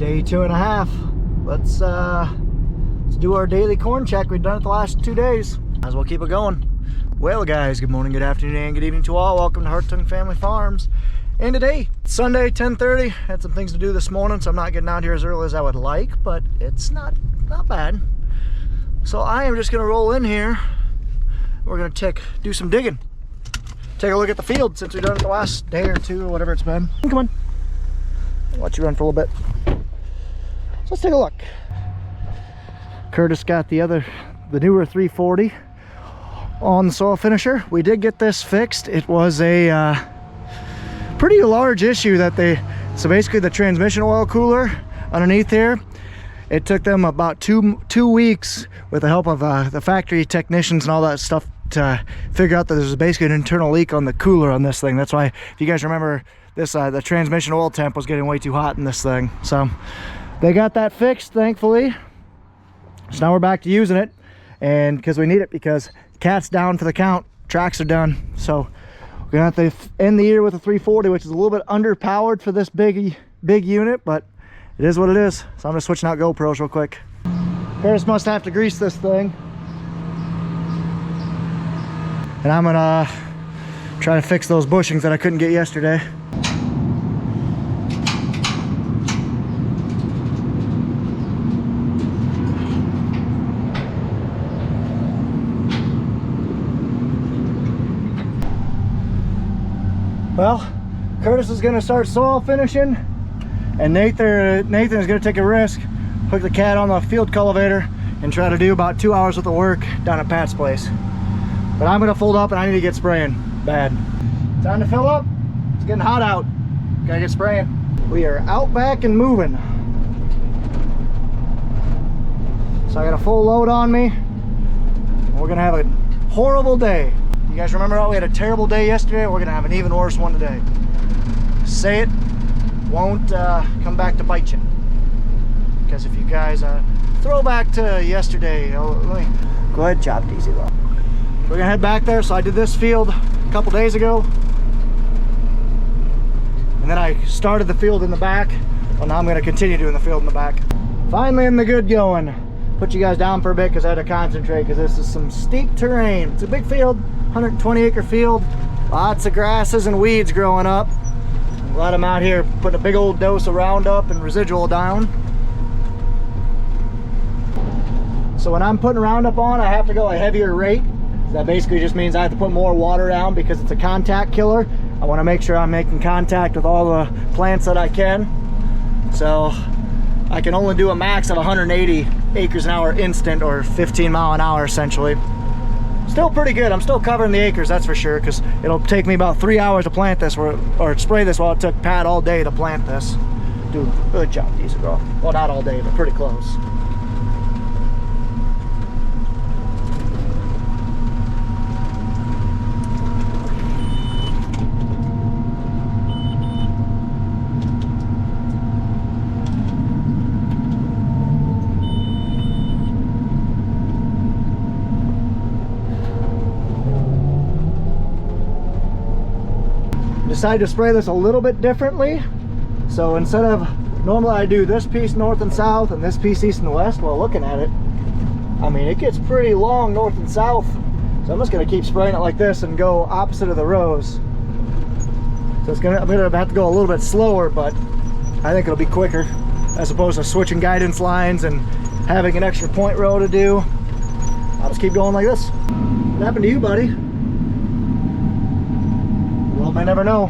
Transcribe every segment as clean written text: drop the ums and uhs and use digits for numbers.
Day 2.5. Let's do our daily corn check. We've done it the last 2 days. Might as well keep it going. Well guys, good morning, good afternoon, and good evening to all. Welcome to Hartung Family Farms. And today, it's Sunday, 10:30. Had some things to do this morning, so I'm not getting out here as early as I would like, but it's not bad. So I am just gonna roll in here. We're gonna do some digging. Take a look at the field since we've done it the last day or two or whatever it's been. Come on. I'll let you run for a little bit. So let's take a look. Curtis got the newer 340 on the soil finisher. We did get this fixed. It was a pretty large issue so basically the transmission oil cooler underneath here, it took them about two weeks with the help of the factory technicians and all that stuff to figure out that there's basically an internal leak on the cooler on this thing. That's why, if you guys remember, this the transmission oil temp was getting way too hot in this thing. So they got that fixed, thankfully. So now we're back to using it, and because we need it, because cat's down for the count, tracks are done. So we're gonna have to end the year with a 340, which is a little bit underpowered for this big unit, but it is what it is. So I'm just switching out GoPros real quick. Curtis must have to grease this thing, and I'm gonna try to fix those bushings that I couldn't get yesterday. Well, Curtis is going to start soil finishing, and Nathan is going to take a risk, hook the cat on the field cultivator, and try to do about 2 hours worth of work down at Pat's place. But I'm going to fold up, and I need to get spraying bad. Time to fill up. It's getting hot out. Gotta get spraying. We are out back and moving. So I got a full load on me. We're going to have a horrible day. You guys remember how we had a terrible day yesterday? We're gonna have an even worse one today. Say it won't come back to bite you. Because if you guys throw back to yesterday, let me go ahead, chop it easy though. We're gonna head back there. So I did this field a couple days ago, and then I started the field in the back. Well, now I'm gonna continue doing the field in the back. Finally in the good going. Put you guys down for a bit because I had to concentrate, because this is some steep terrain. It's a big field, 120 acre field, lots of grasses and weeds growing up. A lot of them out here putting a big old dose of Roundup and residual down. So when I'm putting Roundup on, I have to go a heavier rate. That basically just means I have to put more water down because it's a contact killer. I want to make sure I'm making contact with all the plants that I can. So I can only do a max of 180 acres an hour instant, or 15 mile an hour essentially. Still pretty good. I'm still covering the acres, that's for sure, because it'll take me about 3 hours to plant this, or spray this, while it took Pat all day to plant this. Do a good job, Diesel girl. Well, not all day, but pretty close. Decided to spray this a little bit differently. So instead of, normally I do this piece north and south and this piece east and west. Well, looking at it, I mean, it gets pretty long north and south. So I'm just gonna keep spraying it like this and go opposite of the rows. So I'm gonna have to go a little bit slower, but I think it'll be quicker, as opposed to switching guidance lines and having an extra point row to do. I'll just keep going like this. What happened to you, buddy? Well, I never know.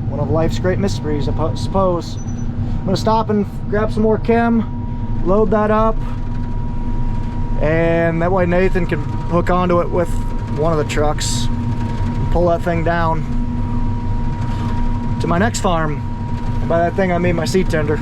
One of life's great mysteries, I suppose. I'm gonna stop and grab some more chem, load that up, and that way Nathan can hook onto it with one of the trucks and pull that thing down to my next farm. And by that thing I mean my seed tender.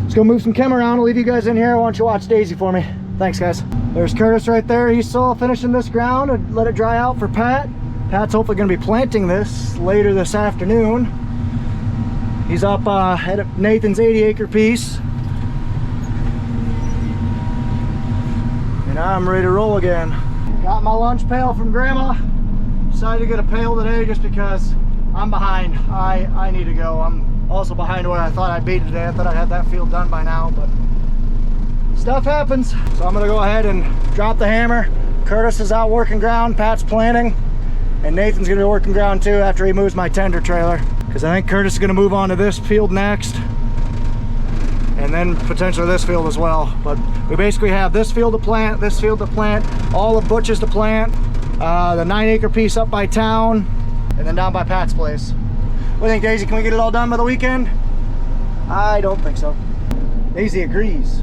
Let's go move some chem around. I'll leave you guys in here. Why don't you watch Daisy for me? Thanks, guys. There's Curtis right there. He's soil finishing this ground and let it dry out for Pat. Pat's hopefully going to be planting this later this afternoon. He's up at Nathan's 80 acre piece. And I'm ready to roll again. Got my lunch pail from Grandma. Decided to get a pail today just because I'm behind. I need to go. I'm also behind where I thought I'd be today. I thought I had that field done by now, but stuff happens. So I'm gonna go ahead and drop the hammer. Curtis is out working ground, Pat's planting, and Nathan's gonna be working ground too after he moves my tender trailer. Because I think Curtis is gonna move on to this field next, and then potentially this field as well. But we basically have this field to plant, this field to plant, all of Butch's to plant, the 9-acre piece up by town, and then down by Pat's place. What do you think, Daisy? Can we get it all done by the weekend? I don't think so. Daisy agrees.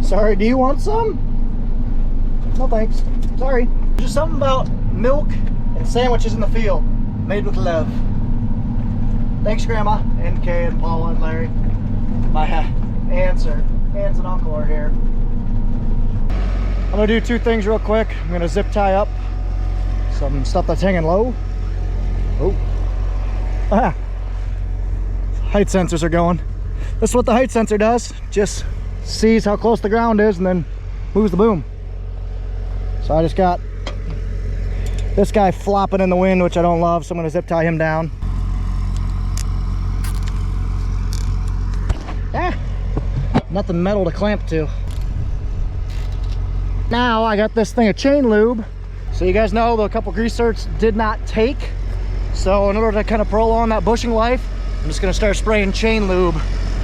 Sorry, do you want some? No thanks. Sorry. Just something about milk and sandwiches in the field, made with love. Thanks, Grandma, and Kay, and Paula, and Larry. My aunts and uncle are here. I'm gonna do two things real quick. I'm gonna zip tie up some stuff that's hanging low. Oh. Ah. Height sensors are going. This is what the height sensor does. Just sees how close the ground is and then moves the boom. So I just got this guy flopping in the wind, which I don't love, so I'm gonna zip tie him down. Ah, nothing metal to clamp to. Now I got this thing of chain lube. So you guys know the couple grease certs did not take. So in order to kind of prolong that bushing life, I'm just gonna start spraying chain lube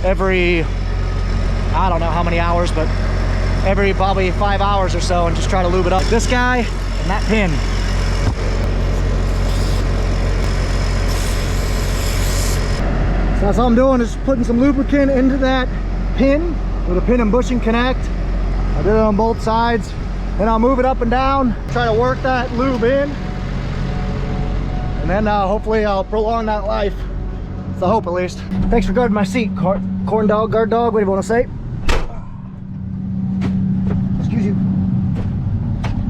every, I don't know how many hours, but every probably 5 hours or so, and just try to lube it up. This guy and that pin. So that's all I'm doing, is putting some lubricant into that pin where the pin and bushing connect. I did it on both sides. Then I'll move it up and down, try to work that lube in. And then hopefully I'll prolong that life. It's the hope, at least. Thanks for guarding my seat, corn dog, guard dog, whatever you want to say. Excuse you.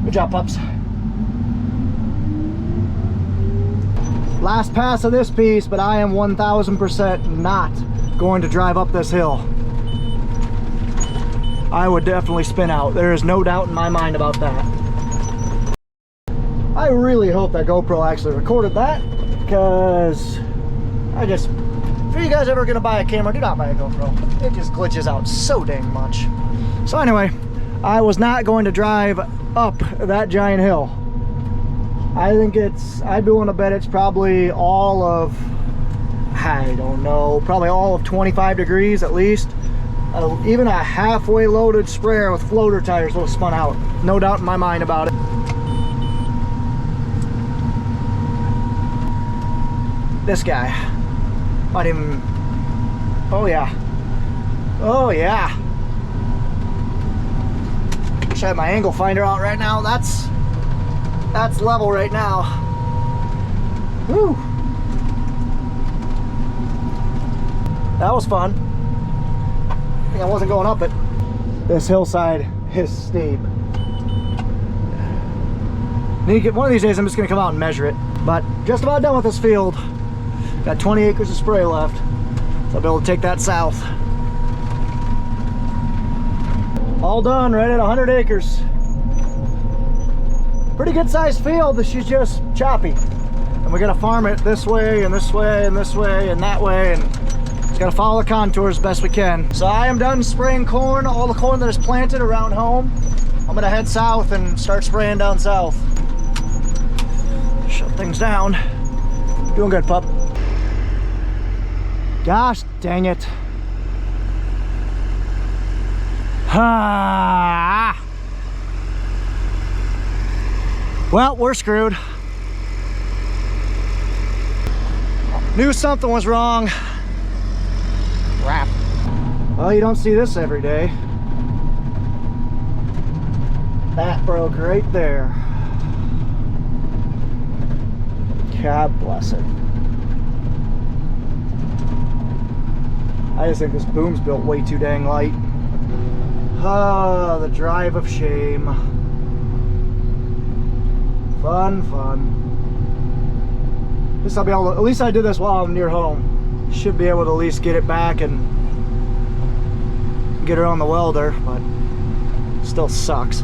Good job, pups. Last pass of this piece, but I am 1000% not going to drive up this hill. I would definitely spin out. There is no doubt in my mind about that. I really hope that GoPro actually recorded that, because if you guys ever gonna buy a camera, do not buy a GoPro. It just glitches out so dang much. So anyway, I was not going to drive up that giant hill. I think I'd be willing to bet it's probably all of, I don't know, probably all of 25 degrees at least. Even a halfway loaded sprayer with floater tires will have spun out. No doubt in my mind about it. This guy might even, oh yeah, oh yeah. Wish I had my angle finder out right now. That's level right now. Woo. That was fun. I think I wasn't going up it. This hillside is steep. One of these days I'm just gonna come out and measure it. But just about done with this field. Got 20 acres of spray left, so I'll be able to take that south. All done, right at 100 acres. Pretty good sized field. She's just choppy. And we gotta farm it this way and this way and this way and that way, and just gotta follow the contours best we can. So I am done spraying corn, all the corn that is planted around home. I'm gonna head south and start spraying down south. Shut things down. Doing good, pup. Gosh dang it. Ah. Well, we're screwed. Knew something was wrong. Crap. Well, you don't see this every day. That broke right there. God bless it. I just think this boom's built way too dang light. Ah, the drive of shame. Fun, fun. At least I'll be able to, at least I did this while I'm near home. Should be able to at least get it back and get her on the welder, but still sucks.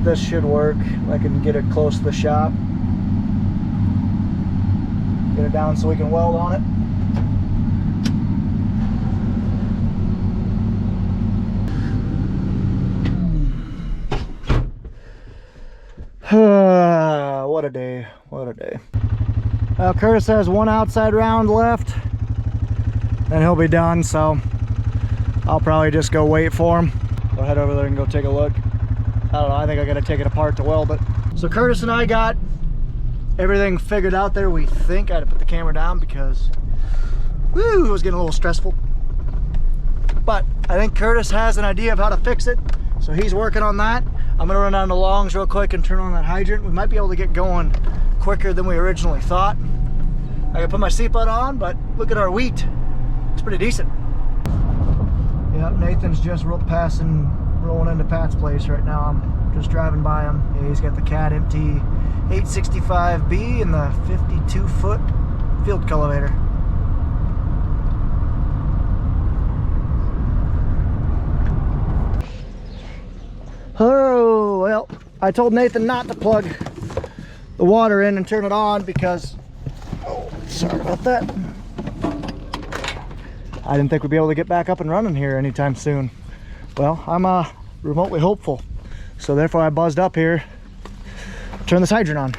think this should work. I can get it close to the shop. Get it down so we can weld on it. What a day, what a day. Well, Curtis has one outside round left, and he'll be done, so I'll probably just go wait for him. Go head over there and go take a look. I don't know, I think I gotta take it apart to weld it. So Curtis and I got everything figured out there, we think. I had to put the camera down because, woo, it was getting a little stressful. But I think Curtis has an idea of how to fix it, so he's working on that. I'm gonna run down to Longs real quick and turn on that hydrant. We might be able to get going quicker than we originally thought. I gotta put my seatbelt on, but look at our wheat. It's pretty decent. Yep, Nathan's just rolling into Pat's place right now. I'm just driving by him. Yeah, he's got the Cat MT 865B and the 52-foot field cultivator. Oh, well, I told Nathan not to plug the water in and turn it on because, oh, sorry about that. I didn't think we'd be able to get back up and running here anytime soon. Well, I'm remotely hopeful. So therefore I buzzed up here, turn this hydrant on.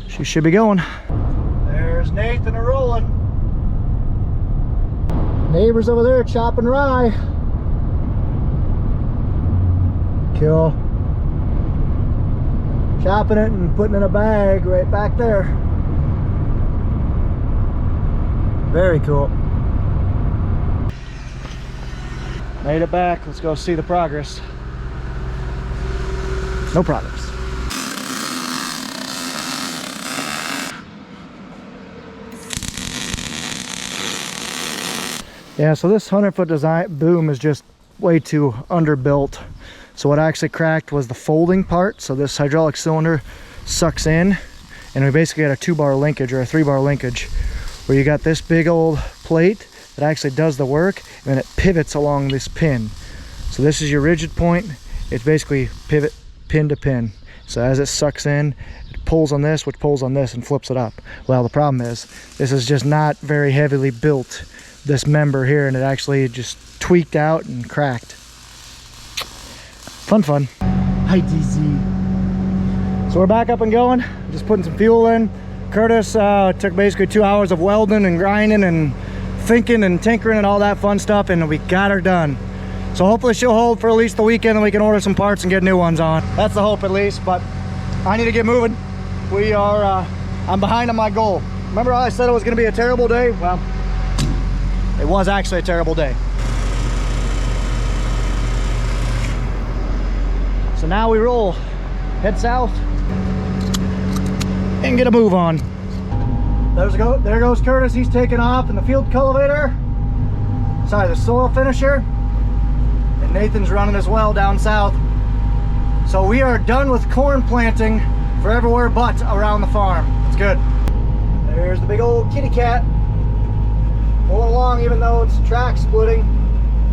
She should be going. There's Nathan a-rolling. Neighbors over there chopping rye. Cool. Chopping it and putting it in a bag right back there. Very cool. Made it back. Let's go see the progress. No progress. Yeah, so this 100-foot design boom is just way too underbuilt. So what I actually cracked was the folding part. So this hydraulic cylinder sucks in, and we basically got a 2-bar linkage or a 3-bar linkage, where you got this big old plate that actually does the work, and then it pivots along this pin. So this is your rigid point. It's basically pivot pin to pin. So as it sucks in, it pulls on this, which pulls on this and flips it up. Well, the problem is this is just not very heavily built, this member here, and it actually just tweaked out and cracked. Fun. Hi, DZ. So we're back up and going, just putting some fuel in. Curtis took basically 2 hours of welding and grinding and thinking and tinkering and all that fun stuff, and we got her done. So hopefully she'll hold for at least the weekend, and we can order some parts and get new ones on. That's the hope, at least, but I need to get moving. I'm behind on my goal. Remember how I said it was gonna be a terrible day? Well, it was actually a terrible day. So now we roll, head south, and get a move on. There goes Curtis. He's taking off in the field cultivator. Sorry, the soil finisher. And Nathan's running as well down south. So we are done with corn planting for everywhere but around the farm. It's good. There's the big old kitty cat. Rolling along, even though it's track splitting.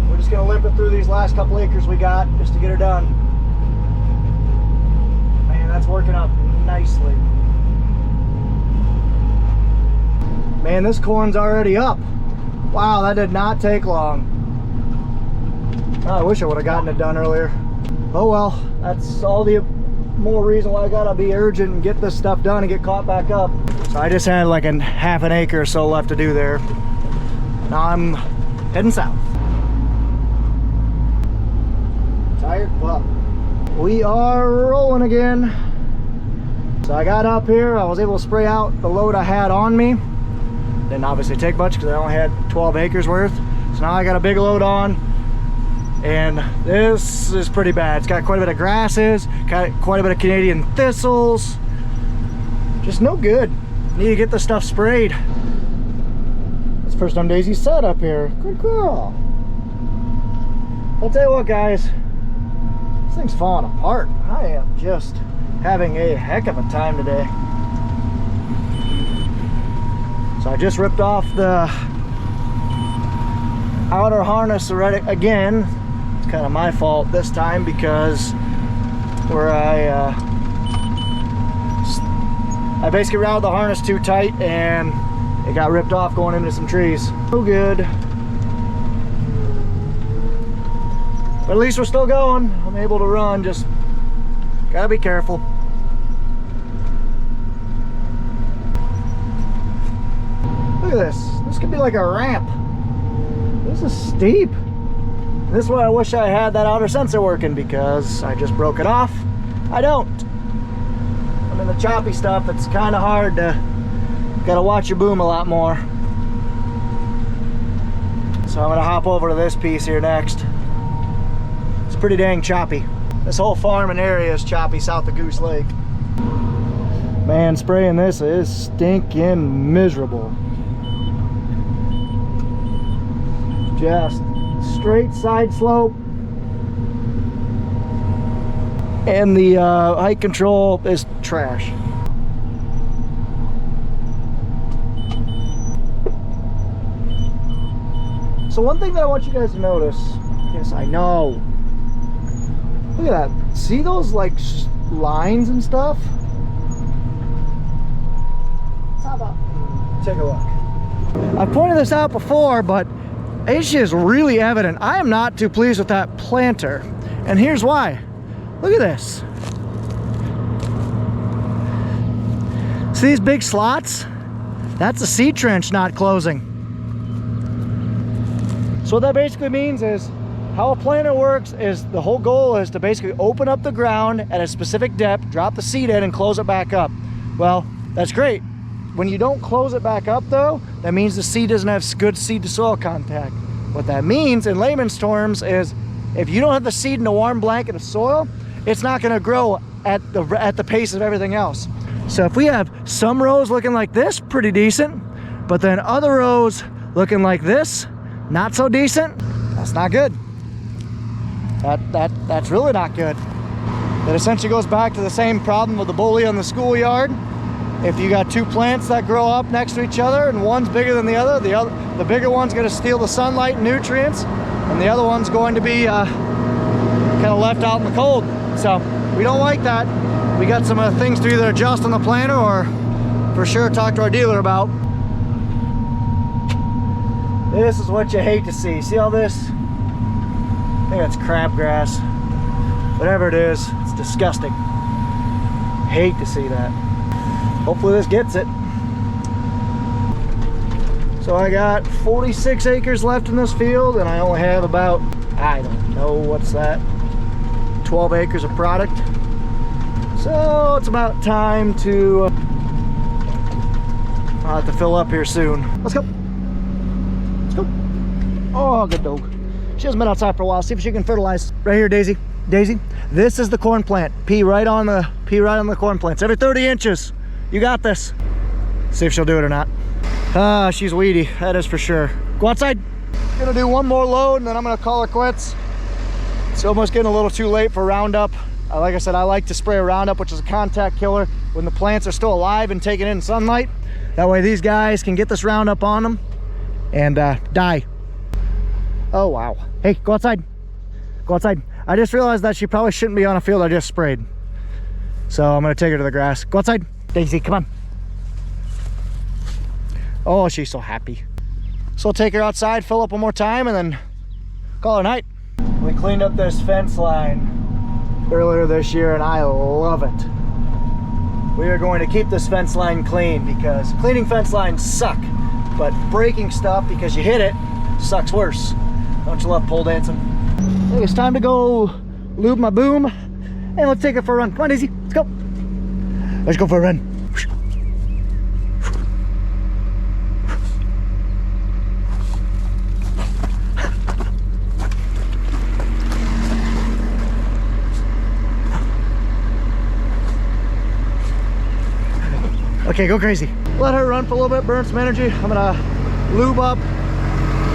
We're just gonna limp it through these last couple acres we got just to get her done. Man, that's working out nicely. Man, this corn's already up. Wow, that did not take long. Oh, I wish I would have gotten it done earlier. Oh well, that's all the more reason why I gotta be urgent and get this stuff done and get caught back up. So I just had like half an acre or so left to do there. Now I'm heading south. Tired pup. We are rolling again. So I got up here, I was able to spray out the load I had on me. Didn't obviously take much because I only had 12 acres worth. So now I got a big load on, and this is pretty bad. It's got quite a bit of grasses, got quite a bit of Canadian thistles. Just no good. Need to get this stuff sprayed. It's first time Daisy's set up here. Good girl. I'll tell you what, guys, this thing's falling apart. I am just having a heck of a time today. So I just ripped off the outer harness already again. It's kind of my fault this time because where I basically routed the harness too tight and it got ripped off going into some trees. No good. But at least we're still going. I'm able to run, just gotta be careful. Look at this. This could be like a ramp. This is steep. This is why I wish I had that outer sensor working, because I just broke it off. I don't. I'm in the choppy stuff. It's kind of hard to, gotta watch your boom a lot more. So I'm gonna hop over to this piece here next. It's pretty dang choppy. This whole farming area is choppy south of Goose Lake. Man, spraying this is stinking miserable. Just straight side slope. And the height control is trash. So one thing that I want you guys to notice, yes, I know. Look at that. See those like lines and stuff? How about take a look? I've pointed this out before, but it's just really evident. I am not too pleased with that planter. And here's why. Look at this. See these big slots? That's a seed trench not closing. So what that basically means is how a planter works is the whole goal is to basically open up the ground at a specific depth, drop the seed in and close it back up. Well, that's great. When you don't close it back up though, that means the seed doesn't have good seed to soil contact. What that means in layman's terms is if you don't have the seed in a warm blanket of soil, it's not going to grow at the pace of everything else. So if we have some rows looking like this, pretty decent, but then other rows looking like this, not so decent, that's not good. That's really not good. That essentially goes back to the same problem with the bully on the schoolyard. If you got two plants that grow up next to each other and one's bigger than the other, the bigger one's going to steal the sunlight and nutrients, and the other one's going to be kind of left out in the cold. So we don't like that. We got some things to either adjust on the planter or for sure talk to our dealer about. This is what you hate to see. See all this? I think that's crabgrass. Whatever it is, it's disgusting. Hate to see that. Hopefully this gets it. So I got 46 acres left in this field and I only have about, I don't know, what's that? 12 acres of product. So it's about time to, I'll have to fill up here soon. Let's go. Let's go. Oh, good dog. She hasn't been outside for a while. See if she can fertilize. Right here, Daisy. Daisy, this is the corn plant. Pee right on the corn plants. Every 30 inches. You got this. See if she'll do it or not. She's weedy, that is for sure. Go outside. Gonna do one more load and then I'm gonna call her quits. It's almost getting a little too late for Roundup. Like I said, I like to spray a Roundup, which is a contact killer when the plants are still alive and taking in sunlight. That way these guys can get this Roundup on them and die. Oh, wow. Hey, go outside. Go outside. I just realized that she probably shouldn't be on a field I just sprayed. So I'm gonna take her to the grass. Go outside. Daisy, come on. Oh, she's so happy. So I'll take her outside, fill up one more time, and then call it a night. We cleaned up this fence line earlier this year, and I love it. We are going to keep this fence line clean because cleaning fence lines suck, but breaking stuff because you hit it sucks worse. Don't you love pole dancing? I think it's time to go lube my boom, and let's take it for a run. Come on, Daisy, let's go. Let's go for a run. Okay, go crazy. Let her run for a little bit, burn some energy. I'm gonna lube up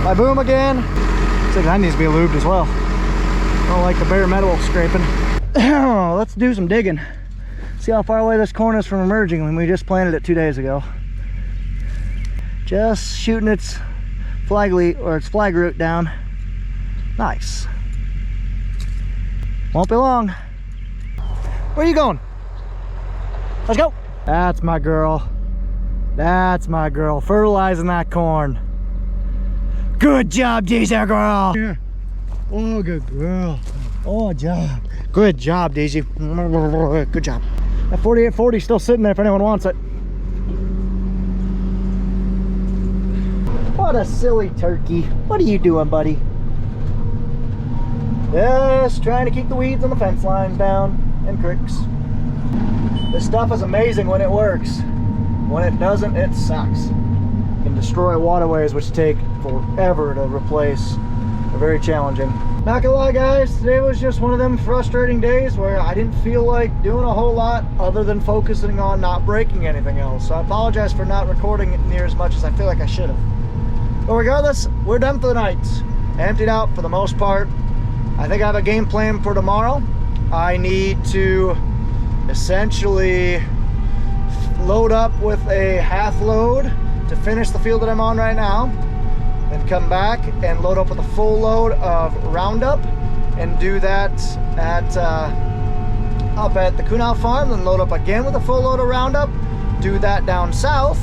my boom again. Looks like that needs to be lubed as well. I don't like the bare metal scraping. Let's do some digging. See how far away this corn is from emerging when we just planted it 2 days ago. Just shooting its flag leaf, or its flag root down. Nice. Won't be long. Where are you going? Let's go. That's my girl. That's my girl, fertilizing that corn. Good job, Daisy girl. Yeah. Oh, good girl. Oh, job. Good job, Daisy. Good job. That 4840 is still sitting there if anyone wants it. What a silly turkey. What are you doing, buddy? Just trying to keep the weeds on the fence lines down and cricks. This stuff is amazing when it works. When it doesn't, it sucks. It can destroy waterways, which take forever to replace. They're very challenging. Not gonna lie, guys, today was just one of them frustrating days where I didn't feel like doing a whole lot other than focusing on not breaking anything else. So I apologize for not recording it near as much as I feel like I should have. But regardless, we're done for the night. Emptied out for the most part. I think I have a game plan for tomorrow. I need to essentially load up with a half load to finish the field that I'm on right now, then come back and load up with a full load of Roundup and do that at up at the Kunal farm, then load up again with a full load of Roundup, do that down south,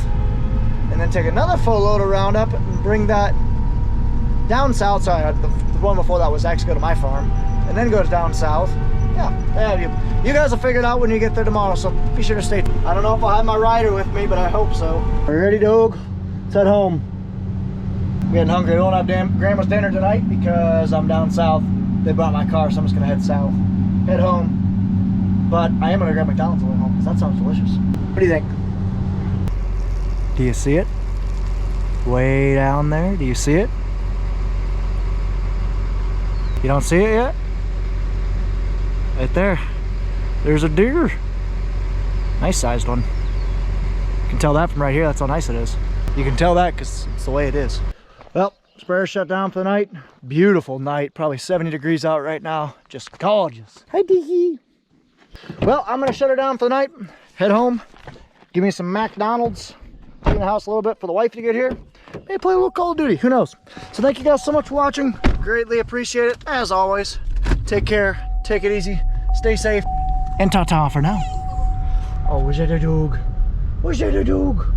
and then take another full load of Roundup and bring that down south. Sorry, the one before that was actually go to my farm, and then goes down south. Yeah, you guys will figure it out when you get there tomorrow, so be sure to stay. I don't know if I'll have my rider with me, but I hope so. Are you ready, dog? Let's head home. I'm getting hungry. I don't have grandma's dinner tonight because I'm down south. They brought my car, so I'm just gonna head south. Head home. But I am gonna grab McDonald's on the way home because that sounds delicious. What do you think? Do you see it? Way down there, do you see it? You don't see it yet? Right there, there's a deer. Nice sized one. You can tell that from right here, that's how nice it is. You can tell that because it's the way it is. Well, sprayer shut down for the night. Beautiful night, probably 70 degrees out right now. Just gorgeous. Hi, Diggy. Well, I'm gonna shut her down for the night, head home, give me some McDonald's, clean the house a little bit for the wife to get here. Maybe play a little Call of Duty, who knows? So thank you guys so much for watching. Greatly appreciate it, as always. Take care, take it easy, stay safe, and ta-ta for now. Oh, was that a dog? Was that a dog?